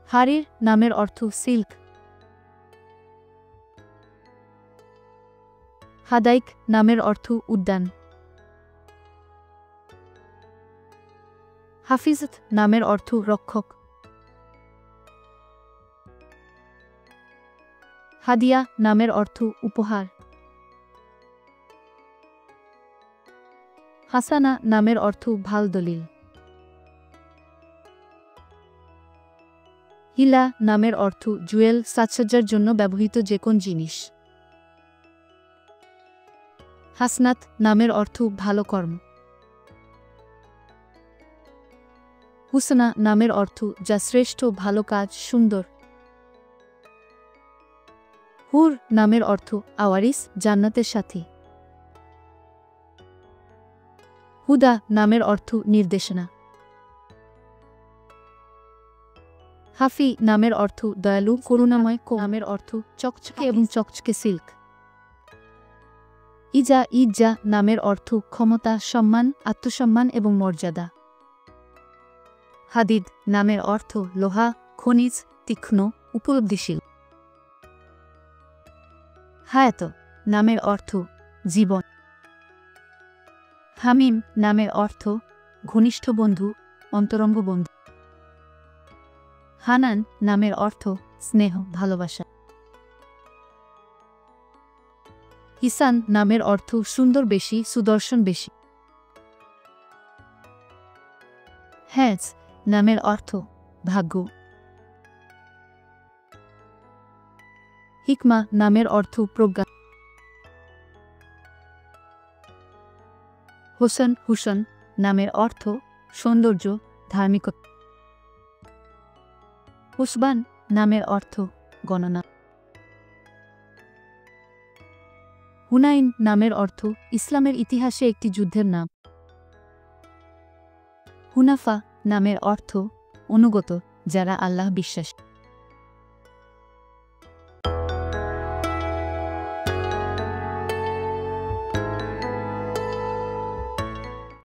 হারির নামের অর্থ সিল্ক। হাদাইক নামের অর্থ উদ্যান। হাফিজত নামের অর্থ রক্ষক। হাদিয়া নামের অর্থ উপহার। হাসানা নামের অর্থ ভাল দলিল। হিলা নামের অর্থ জুয়েল, সাজসজ্জার জন্য ব্যবহৃত যে কোন জিনিস। হাসনাত নামের অর্থ ভালো কর্ম। হুসনা নামের অর্থ যা শ্রেষ্ঠ, ভালো কাজ, সুন্দর। হুর নামের অর্থ আওয়ারিস, জান্নাতের সাথী। হুদা নামের অর্থ নির্দেশনা। হাফি নামের অর্থ দয়ালু, করুণাময়। নামের অর্থ চকচকে এবং চকচকে সিল্ক। ইজা নামের অর্থ ক্ষমতা, সম্মান, আত্মসম্মান এবং মর্যাদা। হাদিদ নামের অর্থ লোহা, খনিজ, তীক্ষ্ণ, উপলব্ধিশীল। হায়াত নামের অর্থ জীবন। হামিম নামের অর্থ ঘনিষ্ঠ বন্ধু, অন্তরঙ্গ বন্ধু। হানান নামের অর্থ স্নেহ, ভালোবাসা। হিসান নামের অর্থ সুন্দর বেশি, সুদর্শন বেশি। হ্যাজ নামের অর্থ ভাগ্য। হিকমা নামের অর্থ প্রজ্ঞা। হুসন নামের অর্থ সৌন্দর্য, ধার্মিকতা। হুসবান নামের অর্থ গণনা। হুনাইন নামের অর্থ ইসলামের ইতিহাসে একটি যুদ্ধের নাম। হুনাফা নামের অর্থ অনুগত, যারা আল্লাহ বিশ্বাসী।